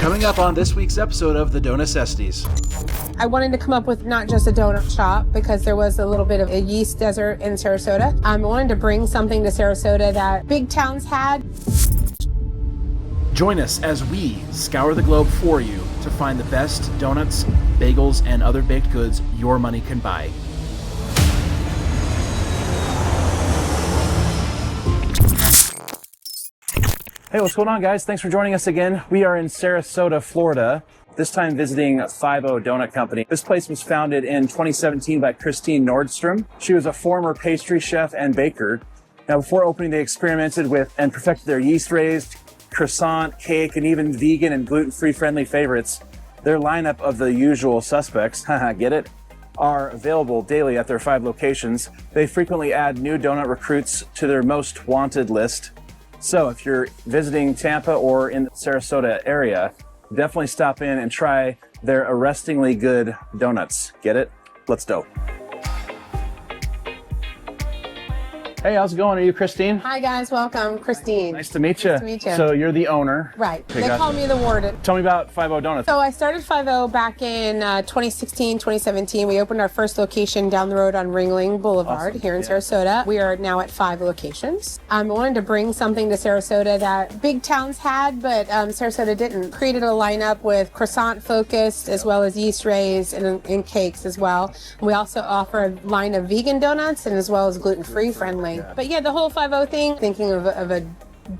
Coming up on this week's episode of the Dough Necessities. I wanted to come up with not just a donut shop because there was a little bit of a yeast desert in Sarasota. I wanted to bring something to Sarasota that big towns had. Join us as we scour the globe for you to find the best donuts, bagels, and other baked goods your money can buy. Hey, what's going on, guys? Thanks for joining us again. We are in Sarasota, Florida, this time visiting 50 Donut Company. This place was founded in 2017 by Christine Nordstom. She was a former pastry chef and baker. Now, before opening, they experimented with and perfected their yeast-raised, croissant, cake, and even vegan and gluten-free friendly favorites. Their lineup of the usual suspects, haha, get it, are available daily at their 5 locations. They frequently add new donut recruits to their most wanted list. So if you're visiting Tampa or in the Sarasota area, definitely stop in and try their arrestingly good donuts. Get it? Let's dough. Hey, how's it going? Are you Christine? Hi guys, welcome. Christine. Nice to meet you. Nice to meet you. So you're the owner. Right. Okay, They call me the warden. Tell me about 50 Donuts. So I started 50 back in 2016, 2017. We opened our first location down the road on Ringling Boulevard here in Sarasota. We are now at 5 locations. I wanted to bring something to Sarasota that big towns had, but Sarasota didn't. Created a lineup with croissant focused as well as yeast raised and cakes as well. We also offer a line of vegan donuts and as well as gluten-free friendly. But yeah, the whole 50 thing, thinking of a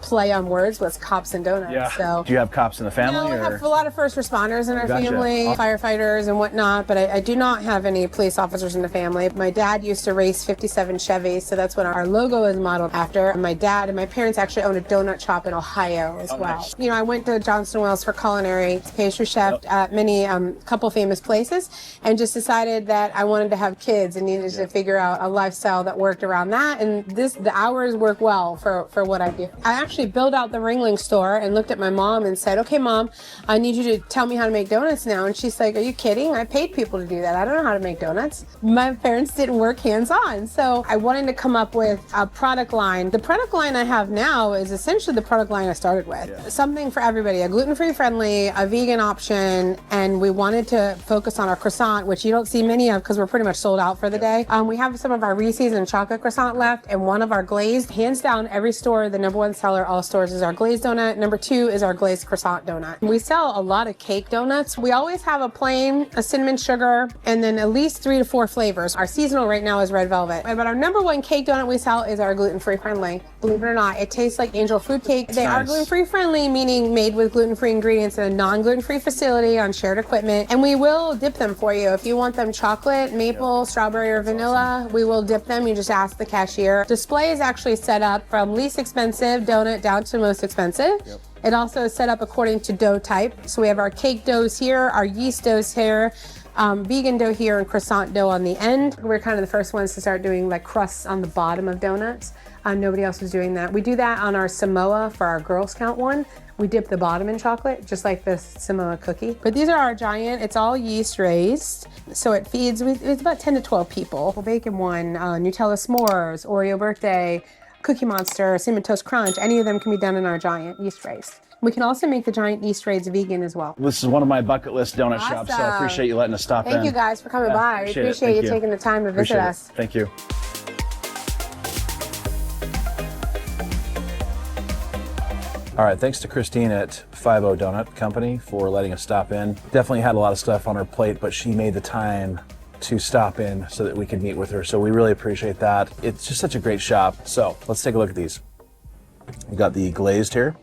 play on words was cops and donuts. Yeah. So do you have cops in the family? no, we have a lot of first responders in our Gotcha. family, firefighters and whatnot, but I do not have any police officers in the family. My dad used to race 57 Chevys, so that's what our logo is modeled after. My dad and my parents actually own a donut shop in Ohio as well. Nice. You know, I went to Johnson Wells for culinary, pastry chef at many couple famous places, and just decided that I wanted to have kids and needed to figure out a lifestyle that worked around that. And the hours work well for what I do. I actually built out the Ringling store and looked at my mom and said, okay, Mom, I need you to tell me how to make donuts now. And she's like, are you kidding? I paid people to do that. I don't know how to make donuts. My parents didn't work hands-on. So I wanted to come up with a product line. The product line I have now is essentially the product line I started with. Yeah. Something for everybody, a gluten-free friendly, a vegan option, and we wanted to focus on our croissant, which you don't see many of because we're pretty much sold out for the day. We have some of our Reese's and chocolate croissant left and one of our glazed. Hands down, every store, the #1 seller, all stores, is our glazed donut. Number 2 is our glazed croissant donut. We sell a lot of cake donuts. We always have a plain, a cinnamon sugar, and then at least 3 to 4 flavors. Our seasonal right now is red velvet. But our #1 cake donut we sell is our gluten-free friendly. Believe it or not, it tastes like angel food cake. They are gluten-free friendly, meaning made with gluten-free ingredients in a non-gluten-free facility on shared equipment. And we will dip them for you. If you want them chocolate, maple, strawberry, or vanilla, we will dip them. You just ask the cashier. Display is actually set up from least expensive donut down to most expensive. Yep. It also is set up according to dough type. So we have our cake doughs here, our yeast doughs here, vegan dough here, and croissant dough on the end. We're kind of the first ones to start doing like crusts on the bottom of donuts. Nobody else is doing that. We do that on our Samoa for our Girl Scout one. We dip the bottom in chocolate, just like this Samoa cookie. But these are our giant, it's all yeast raised. So it feeds, it's about 10 to 12 people. We'll bake in one, Nutella s'mores, Oreo birthday, Cookie Monster, Cinnamon Toast Crunch. Any of them can be done in our giant yeast raised. We can also make the giant yeast raised vegan as well. This is one of my bucket list donut shops, so I appreciate you letting us stop in. Thank you guys for coming by. We appreciate you taking the time to visit us. Thank you. All right, thanks to Christine at 50 Donut Company for letting us stop in. Definitely had a lot of stuff on her plate, but she made the time to stop in so that we could meet with her. So we really appreciate that. It's just such a great shop. So let's take a look at these. We've got the glazed here.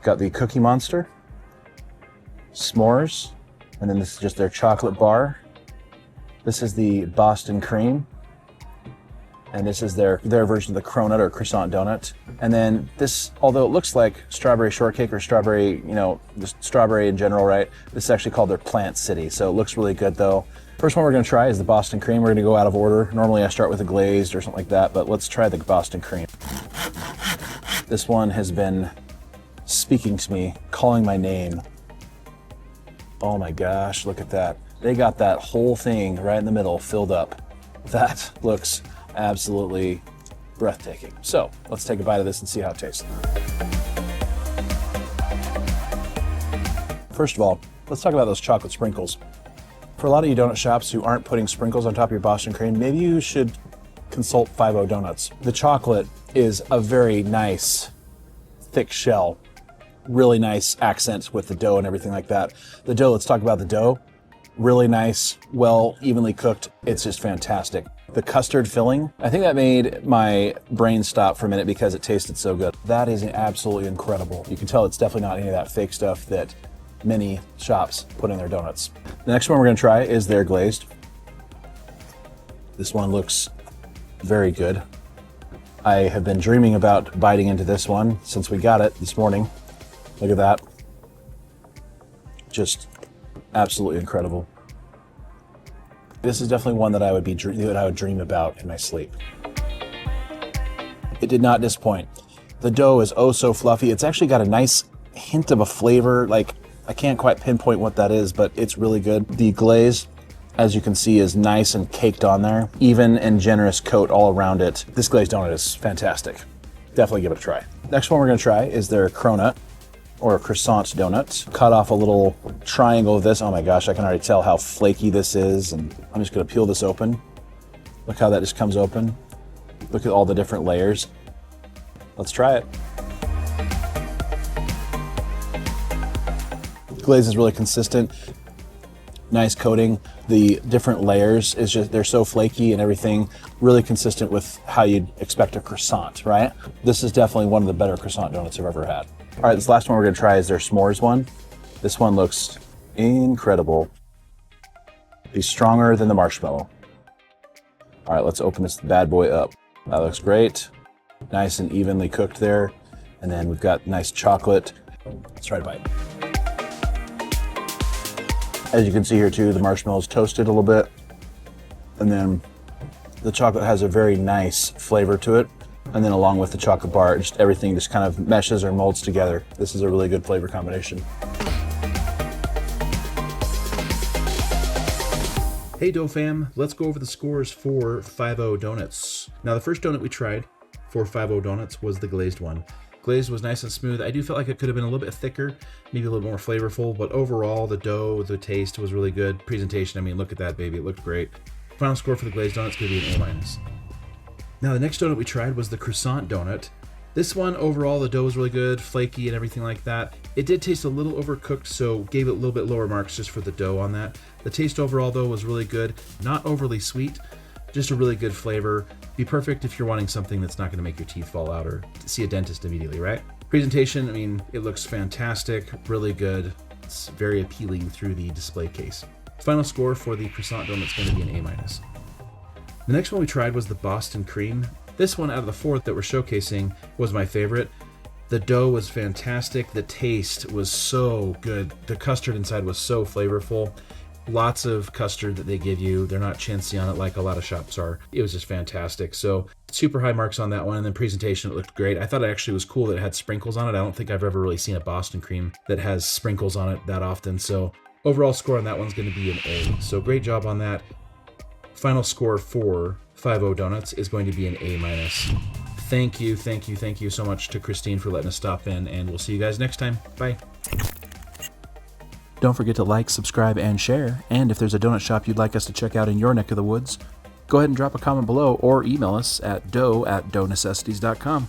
Got the Cookie Monster, s'mores, and then this is just their chocolate bar. This is the Boston cream. And this is their version of the cronut or croissant donut. And then this, although it looks like strawberry shortcake or strawberry, just strawberry in general, right? This is actually called their Plant City. So it looks really good though. First one we're gonna try is the Boston cream. We're gonna go out of order. Normally I start with a glazed or something like that, but let's try the Boston cream. This one has been speaking to me, calling my name. Oh my gosh, look at that. They got that whole thing right in the middle filled up. That looks absolutely breathtaking. So let's take a bite of this and see how it tastes. First of all, let's talk about those chocolate sprinkles. For a lot of you donut shops who aren't putting sprinkles on top of your Boston cream, maybe you should consult 50 Donuts. The chocolate is a very nice, thick shell, really nice accents with the dough and everything like that. The dough, let's talk about the dough. Really nice, well, evenly cooked. It's just fantastic. The custard filling, I think that made my brain stop for a minute because it tasted so good. That is absolutely incredible. You can tell it's definitely not any of that fake stuff that many shops put in their donuts. The next one we're gonna try is their glazed. This one looks very good. I have been dreaming about biting into this one since we got it this morning. Look at that. Just absolutely incredible. This is definitely one that I would dream about in my sleep. It did not disappoint. The dough is oh so fluffy. It's actually got a nice hint of a flavor. Like, I can't quite pinpoint what that is, but it's really good. The glaze, as you can see, is nice and caked on there. Even and generous coat all around it. This glazed donut is fantastic. Definitely give it a try. Next one we're gonna try is their cronut, or croissant donut. Cut off a little triangle of this. Oh my gosh, I can already tell how flaky this is. And I'm just gonna peel this open. Look how that just comes open. Look at all the different layers. Let's try it. Glaze is really consistent. Nice coating. The different layers is just, they're so flaky and everything, really consistent with how you'd expect a croissant, right? This is definitely one of the better croissant donuts I've ever had. All right, this last one we're gonna try is their s'mores one. This one looks incredible. It's stronger than the marshmallow. All right, let's open this bad boy up. That looks great. Nice and evenly cooked there. And then we've got nice chocolate. Let's try to bite. As you can see here too, the marshmallow is toasted a little bit. And then the chocolate has a very nice flavor to it. And then along with the chocolate bar, just everything just kind of meshes or molds together. This is a really good flavor combination. Hey Dough Fam, let's go over the scores for 50 Donuts. Now the first donut we tried for 50 Donuts was the glazed one. Glazed was nice and smooth. I do feel like it could have been a little bit thicker, maybe a little more flavorful, but overall the dough, the taste was really good. Presentation, I mean, look at that baby, it looked great. Final score for the glazed donut's gonna be an A-. Now the next donut we tried was the croissant donut. This one, overall, the dough was really good, flaky and everything like that. It did taste a little overcooked, so gave it a little bit lower marks just for the dough on that. The taste overall, though, was really good. Not overly sweet, just a really good flavor. Be perfect if you're wanting something that's not gonna make your teeth fall out or see a dentist immediately, right? Presentation, I mean, it looks fantastic, really good. It's very appealing through the display case. Final score for the croissant donut's gonna be an A-. The next one we tried was the Boston cream. This one out of the 4 that we're showcasing was my favorite. The dough was fantastic. The taste was so good. The custard inside was so flavorful. Lots of custard that they give you. They're not chintzy on it like a lot of shops are. It was just fantastic. So super high marks on that one. And then presentation, it looked great. I thought it actually was cool that it had sprinkles on it. I don't think I've ever really seen a Boston cream that has sprinkles on it that often. So overall score on that one's going to be an A. So great job on that. Final score for 50 Donuts is going to be an A-. Thank you so much to Christine for letting us stop in, and we'll see you guys next time. Bye. Don't forget to like, subscribe, and share. And if there's a donut shop you'd like us to check out in your neck of the woods, go ahead and drop a comment below or email us at dough@doughnecessities.com.